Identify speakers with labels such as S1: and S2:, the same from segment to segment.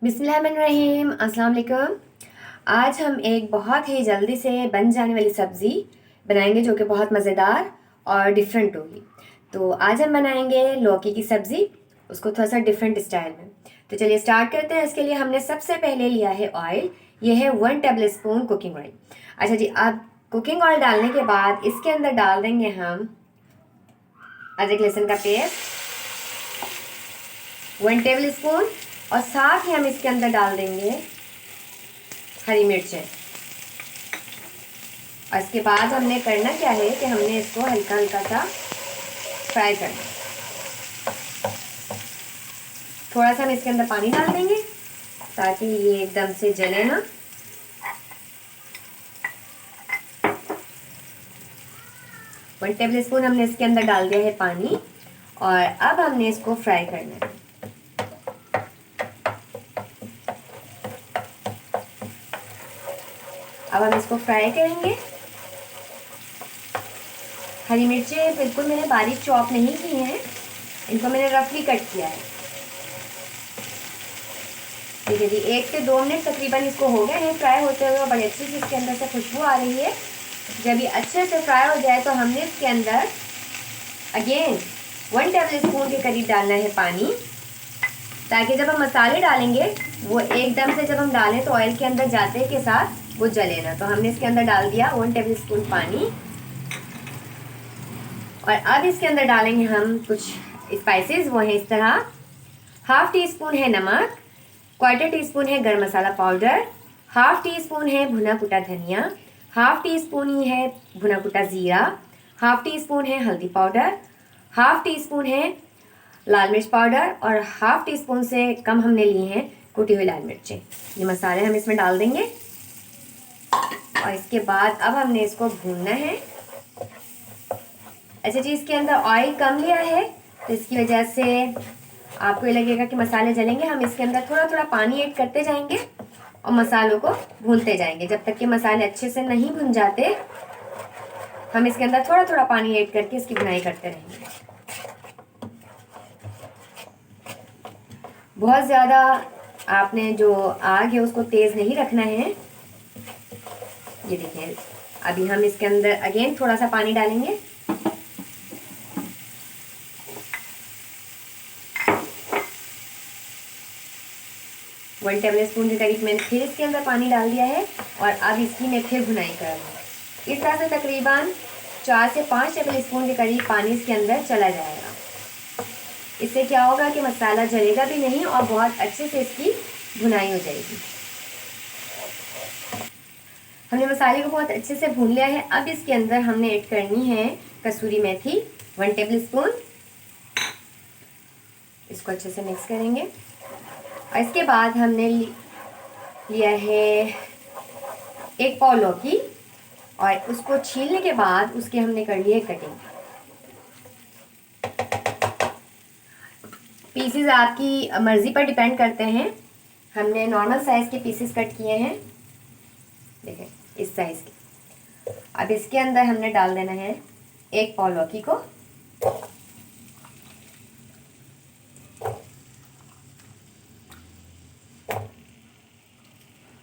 S1: बिस्मिल्लाहिर्रहमानिर्रहीम, अस्सलाम वालेकुम। आज हम एक बहुत ही जल्दी से बन जाने वाली सब्ज़ी बनाएंगे जो कि बहुत मज़ेदार और डिफरेंट होगी। तो आज हम बनाएंगे लौकी की सब्ज़ी, उसको थोड़ा सा डिफरेंट स्टाइल में। तो चलिए स्टार्ट करते हैं। इसके लिए हमने सबसे पहले लिया है ऑयल। ये है 1 टेबल स्पून कुकिंग ऑयल। अच्छा जी, अब कुकिंग ऑयल डालने के बाद इसके अंदर डाल देंगे हम अदरक लहसुन का पेस्ट 1 टेबल स्पून, और साथ ही हम इसके अंदर डाल देंगे हरी मिर्चें। और इसके बाद हमने करना क्या है कि हमने इसको हल्का हल्का सा फ्राई करना। थोड़ा सा हम इसके अंदर पानी डाल देंगे ताकि ये एकदम से जले ना। वन टेबल स्पून हमने इसके अंदर डाल दिया है पानी, और अब हमने इसको फ्राई करना है। अब हम इसको फ्राई करेंगे। हरी मिर्चें बिल्कुल मैंने बारीक चॉप नहीं की हैं, इनको मैंने रफली कट किया है। ठीक है जी, 1 से 2 मिनट तकरीबन इसको हो गए हैं फ्राई होते हुए। बड़ी अच्छी से इसके अंदर से खुशबू आ रही है। जब ये अच्छे से फ्राई हो जाए तो हमने इसके अंदर अगेन 1 टेबल स्पून के करीब डालना है पानी, ताकि जब हम मसाले डालेंगे वो एकदम से जब हम डालें तो ऑयल के अंदर जाते के साथ वो जले ना। तो हमने इसके अंदर डाल दिया 1 टेबल स्पून पानी, और अब इसके अंदर डालेंगे हम कुछ स्पाइसेस। वो है इस तरह: ½ टी स्पून है नमक, 1/4 टी स्पून है गरम मसाला पाउडर, ½ टी स्पून है भुना कुटा धनिया, ½ टी स्पून ही है भुना कुटा ज़ीरा, ½ टी स्पून है हल्दी पाउडर, ½ टी स्पून है लाल मिर्च पाउडर, और ½ टी स्पून से कम हमने लिए हैं कुटी हुई लाल मिर्चें। ये मसाले हम इसमें डाल देंगे, और इसके बाद अब हमने इसको भूनना है। अच्छा जी, इसके अंदर ऑयल कम लिया है तो इसकी वजह से आपको ये लगेगा कि मसाले जलेंगे। हम इसके अंदर थोड़ा थोड़ा पानी ऐड करते जाएंगे और मसालों को भूनते जाएंगे जब तक कि मसाले अच्छे से नहीं भुन जाते। हम इसके अंदर थोड़ा थोड़ा पानी ऐड करके इसकी भुनाई करते रहेंगे। बहुत ज़्यादा आपने जो आग है उसको तेज़ नहीं रखना है। ये देखिए, अभी हम इसके अंदर अगेन थोड़ा सा पानी डालेंगे। वन टेबल स्पून के करीब मैंने फिर इसके अंदर पानी डाल दिया है, और अब इसकी मैं फिर भुनाई कर रही हूँ। इस तरह से तकरीबन 4 से 5 टेबल स्पून के करीब पानी इसके अंदर चला जाएगा। इससे क्या होगा कि मसाला जलेगा भी नहीं और बहुत अच्छे से इसकी भुनाई हो जाएगी। हमने मसाले को बहुत अच्छे से भून लिया है। अब इसके अंदर हमने ऐड करनी है कसूरी मेथी 1 टेबल स्पून। इसको अच्छे से मिक्स करेंगे, और इसके बाद हमने लिया है 1 पाव लौकी, और उसको छीलने के बाद उसके हमने कर लिए कटिंग। पीसेस आपकी मर्ज़ी पर डिपेंड करते हैं। हमने नॉर्मल साइज़ के पीसेस कट किए हैं, देखें इस साइज़ के। अब इसके अंदर हमने डाल देना है 1 पाव लौकी को,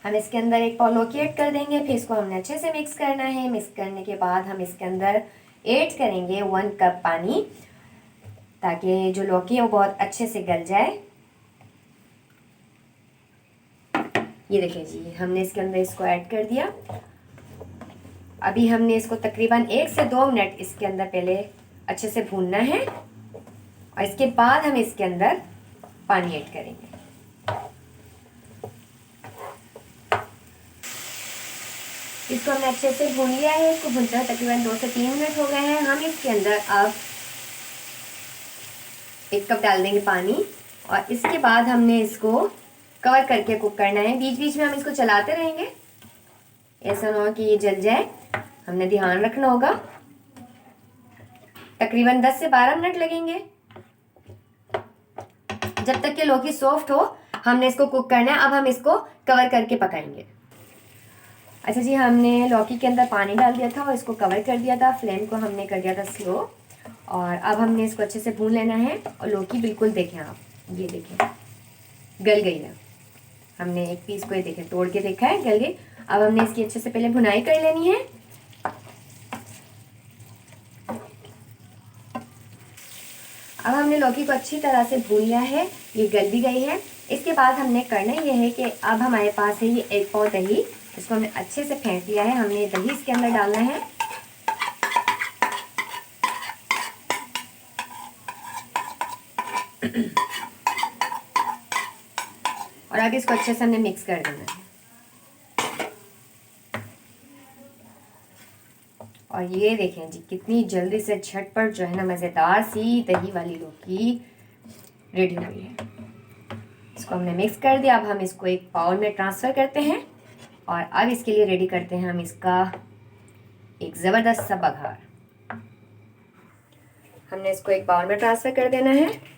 S1: हम इसके अंदर 1 पाव लौकी ऐड कर देंगे। फिर इसको हमने अच्छे से मिक्स करना है। मिक्स करने के बाद हम इसके अंदर ऐड करेंगे 1 कप पानी, ताकि जो लौकी है वो बहुत अच्छे से गल जाए। ये देखिए जी, हमने इसके अंदर इसको ऐड कर दिया। अभी हमने इसको तकरीबन 1 से 2 मिनट इसके अंदर पहले अच्छे से भूनना है, और इसके बाद हम इसके अंदर पानी ऐड करेंगे। इसको हमने अच्छे से भून लिया है। इसको भूनते हुए तकरीबन 2 से 3 मिनट हो गए हैं। हम इसके अंदर अब 1 कप डाल देंगे पानी, और इसके बाद हमने इसको कवर करके कुक करना है। बीच बीच में हम इसको चलाते रहेंगे, ऐसा ना हो कि ये जल जाए, हमने ध्यान रखना होगा। तकरीबन 10 से 12 मिनट लगेंगे। जब तक कि लौकी सॉफ्ट हो हमने इसको कुक करना है। अब हम इसको कवर करके पकाएंगे। अच्छा जी, हमने लौकी के अंदर पानी डाल दिया था और इसको कवर कर दिया था। फ्लेम को हमने कर दिया था स्लो, और अब हमने इसको अच्छे से भून लेना है। और लौकी बिल्कुल देखें आप, ये देखें गल गई है। हमने एक पीस को ये देखें तोड़ के देखा है गल गई। अब हमने इसकी अच्छे से पहले भुनाई कर लेनी है। अब हमने लौकी को अच्छी तरह से भून लिया है, ये गल भी गई है। इसके बाद हमने करना ये है कि अब हमारे पास है ये 1 पाव दही, इसको हमने अच्छे से फेंट लिया है। हमने दही इसके अंदर डालना है और अब इसको अच्छे से हमने मिक्स कर देना है। और ये देखें जी कितनी जल्दी से झटपट जो है ना मज़ेदार सी दही वाली लौकी रेडी हुई है। इसको हमने मिक्स कर दिया। अब हम इसको एक बाउल में ट्रांसफ़र करते हैं और अब इसके लिए रेडी करते हैं हम इसका एक ज़बरदस्त सा बघार। हमने इसको एक बाउल में ट्रांसफ़र कर देना है।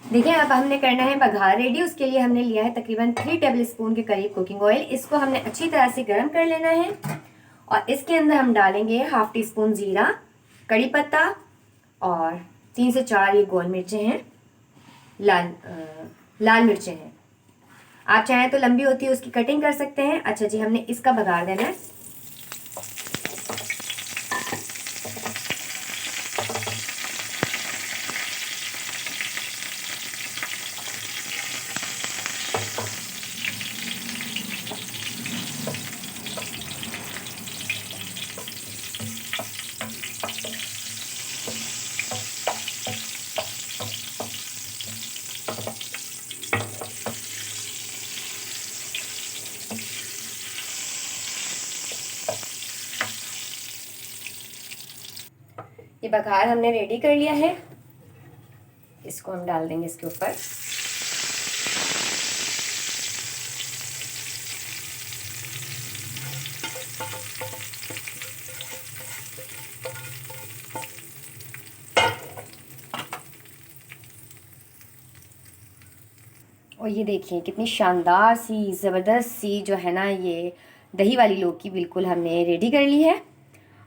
S1: देखिए अब हमने करना है बघार रेडी। उसके लिए हमने लिया है तकरीबन 3 टेबल स्पून के करीब कुकिंग ऑयल। इसको हमने अच्छी तरह से गर्म कर लेना है और इसके अंदर हम डालेंगे 1/2 टीस्पून जीरा, कड़ी पत्ता और 3 से 4 ये गोल मिर्चें हैं, लाल मिर्चें हैं। आप चाहें तो लंबी होती है उसकी कटिंग कर सकते हैं। अच्छा जी, हमने इसका बघार देना है। ये बघार हमने रेडी कर लिया है, इसको हम डाल देंगे इसके ऊपर। और ये देखिए कितनी शानदार सी ज़बरदस्त सी जो है ना ये दही वाली लौकी बिल्कुल हमने रेडी कर ली है।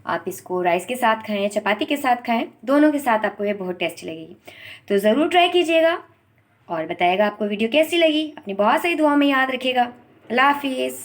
S1: आप इसको राइस के साथ खाएं, चपाती के साथ खाएं, दोनों के साथ आपको ये बहुत टेस्टी लगेगी। तो ज़रूर ट्राई कीजिएगा और बताइएगा आपको वीडियो कैसी लगी। अपनी बहुत सारी दुआ में याद रखिएगा। अल्लाह हाफिज़।